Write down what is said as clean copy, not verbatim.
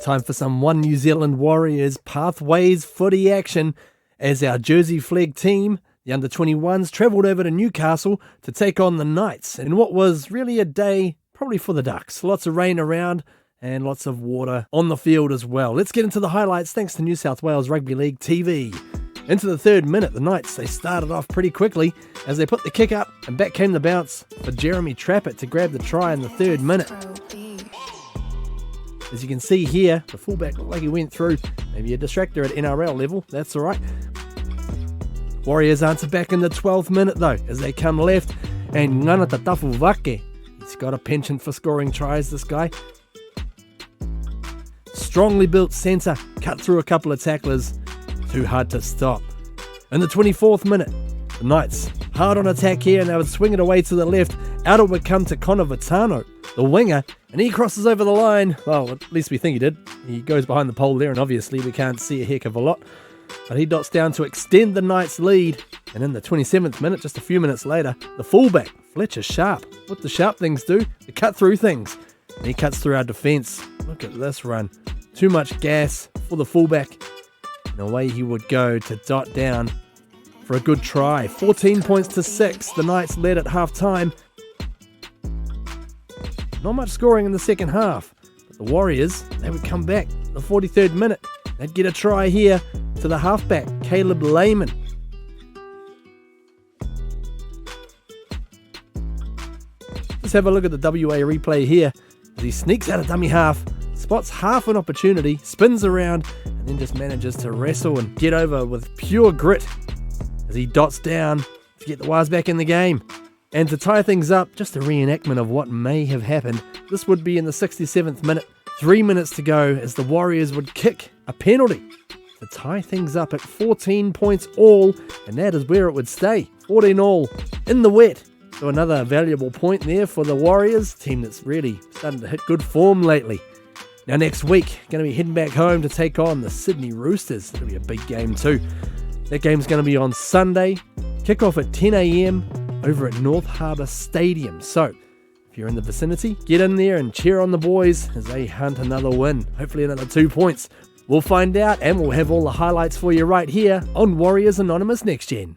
Time for some One New Zealand Warriors Pathways footy action as our Jersey Flegg team, the under-21s, travelled over to Newcastle to take on the Knights in what was really a day probably for the Ducks. Lots of rain around and lots of water on the field as well. Let's get into the highlights thanks to New South Wales Rugby League TV. Into the third minute, the Knights, they started off pretty quickly as they put the kick up and back came the bounce for Jeremy Trappett to grab the try in the third minute. As you can see here, the fullback looked like he went through. Maybe a distractor at NRL level, that's all right. Warriors answer back in the 12th minute though, as they come left, and Ngana Tatafu Vake, he's got a penchant for scoring tries, this guy. Strongly built centre, cut through a couple of tacklers, too hard to stop. In the 24th minute, the Knights, hard on attack here, and they would swing it away to the left. Out it would come to Connor Vitano, the winger, and he crosses over the line. Well, at least we think he did. He goes behind the pole there, and obviously we can't see a heck of a lot. But he dots down to extend the Knights' lead. And in the 27th minute, just a few minutes later, the fullback, Fletcher Sharp, what the Sharp things do, they cut through things. And he cuts through our defence. Look at this run. Too much gas for the fullback. And away he would go to dot down for a good try. 14 points to 6. The Knights led at half-time. Not much scoring in the second half. But the Warriors, they would come back. The 43rd minute, they'd get a try here to the halfback, Caleb Lehman. Let's have a look at the WA replay here. As he sneaks out of dummy half, spots half an opportunity, spins around, and then just manages to wrestle and get over with pure grit as he dots down to get the Wars back in the game. And to tie things up, just a reenactment of what may have happened. This would be in the 67th minute, 3 minutes to go, as the Warriors would kick a penalty to tie things up at 14 points all, and that is where it would stay. 14 all in the wet. So another valuable point there for the Warriors, team that's really starting to hit good form lately. Now next week, going to be heading back home to take on the Sydney Roosters. It'll be a big game too. That game's going to be on Sunday. Kick-off at 10 a.m. over at North Harbour Stadium. So if you're in the vicinity, get in there and cheer on the boys as they hunt another win. Hopefully another 2 points. We'll find out, and we'll have all the highlights for you right here on Warriors Anonymous Next Gen.